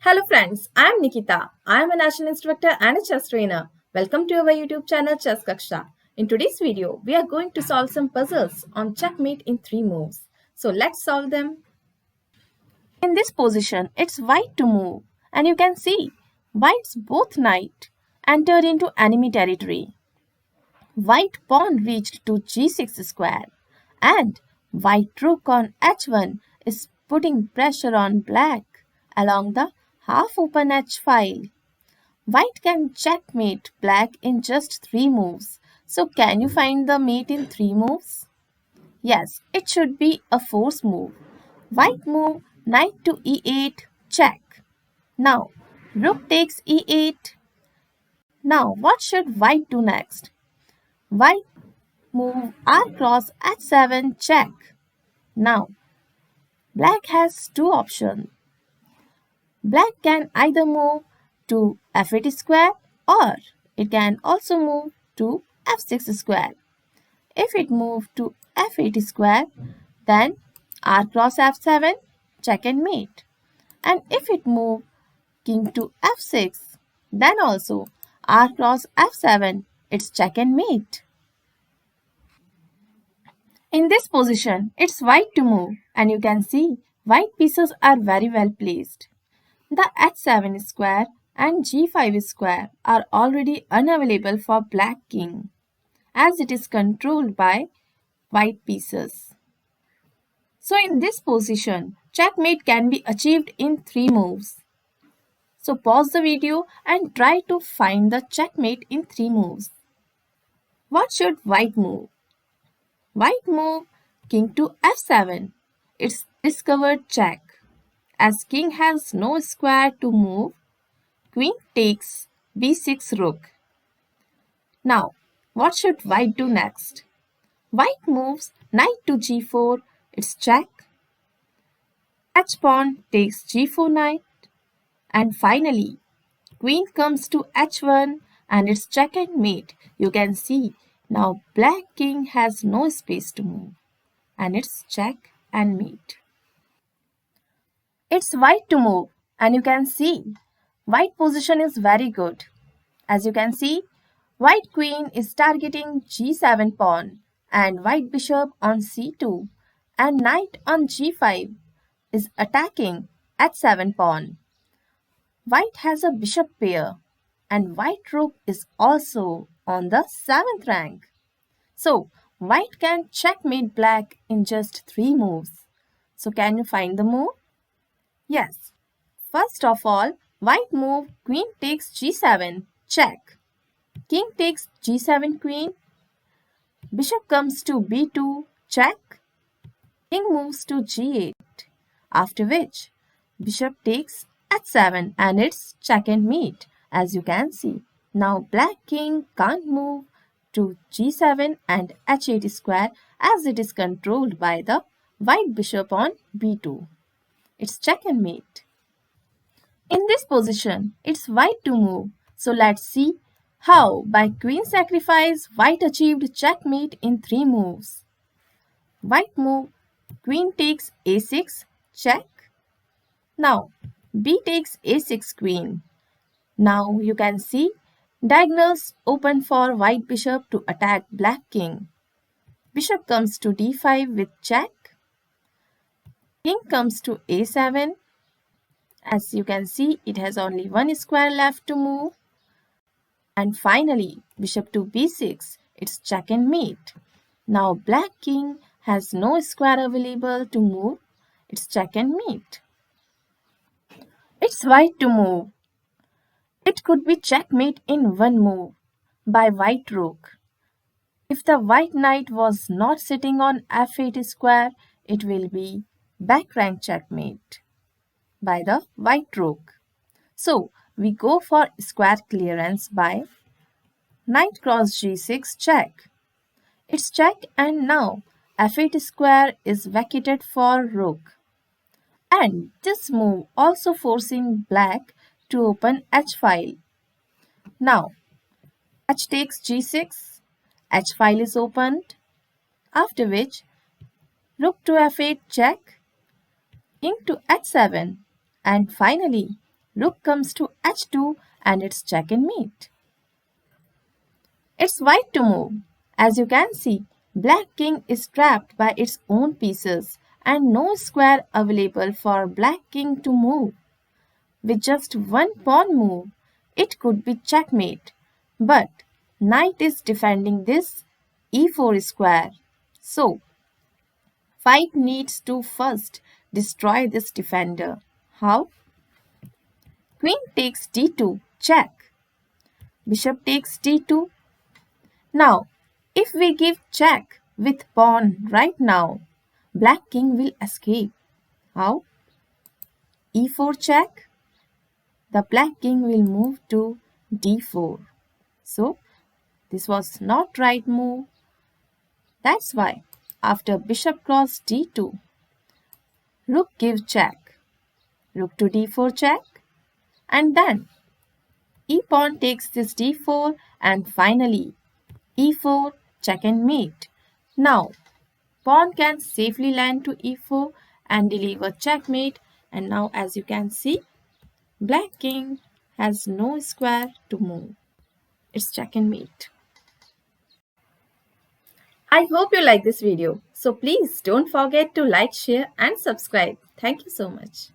Hello friends, I am Nikita. I am a national instructor and a chess trainer. Welcome to our YouTube channel Chess Kaksha. In today's video, we are going to solve some puzzles on checkmate in 3 moves. So let's solve them. In this position, it's white to move and you can see white's both knight entered into enemy territory. White pawn reached to g6 square and white rook on h1 is putting pressure on black along the half-open h-file. White can checkmate black in just 3 moves. So can you find the mate in 3 moves? Yes, it should be a force move. White move knight to e8, check. Now, rook takes e8. Now, what should white do next? White move r cross h7, check. Now, black has two options. Black can either move to f8 square or it can also move to f6 square. If it moves to f8 square, then r cross f7, check and mate. And if it moves king to f6, then also r cross f7, it's check and mate. In this position, it's white to move and you can see white pieces are very well placed. The h7 square and g5 square are already unavailable for black king as it is controlled by white pieces. So in this position, checkmate can be achieved in 3 moves. So pause the video and try to find the checkmate in 3 moves. What should white move? White move king to f7. It's discovered check. As king has no square to move, queen takes b6 rook. Now, what should white do next? White moves knight to g4, it's check. H pawn takes g4 knight. And finally, queen comes to h1 and it's check and mate. You can see now black king has no space to move and it's check and mate. It's white to move and you can see white position is very good. As you can see, white queen is targeting g7 pawn and white bishop on c2 and knight on g5 is attacking h7 pawn. White has a bishop pair and white rook is also on the 7th rank. So, white can checkmate black in just 3 moves. So, can you find the move? Yes. First of all, white move queen takes g7, check. King takes g7 queen. Bishop comes to b2, check. King moves to g8. After which, bishop takes h7 and it's check and mate as you can see. Now black king can't move to g7 and h8 square as it is controlled by the white bishop on b2. It's check and mate. In this position, it's white to move. So let's see how by queen sacrifice white achieved checkmate in 3 moves. White move queen takes a6, check. Now b takes a6 queen. Now you can see diagonals open for white bishop to attack black king. Bishop comes to d5 with check. King comes to a7. As you can see, it has only one square left to move. And finally, bishop to b6. It's check and mate. Now black king has no square available to move. It's check and mate. It's white to move. It could be checkmate in 1 move by white rook. If the white knight was not sitting on f8 square, it will be back rank checkmate by the white rook. So we go for square clearance by knight cross g6 check. It's check and now f8 square is vacated for rook. And this move also forcing black to open h-file. Now h takes g6, h-file is opened, after which rook to f8 check, king to h7 and finally Rook comes to h2 and it's check and mate. It's white to move. As you can see, black king is trapped by its own pieces and no square available for black king to move. With just one pawn move, it could be checkmate. But knight is defending this e4 square. So, FIDE needs to first destroy this defender. How? Queen takes d2, check. Bishop takes d2. Now, if we give check with pawn right now, black king will escape. How? e4 check. The black king will move to d4. So, this was not right move. That's why after bishop cross d2, rook gives check. Rook to d4 check. And then e-pawn takes this d4 and finally e4 check and mate. Now pawn can safely land to e4 and deliver checkmate, and now as you can see, black king has no square to move. It's check and mate. I hope you like this video. So please don't forget to like, share and subscribe. Thank you so much.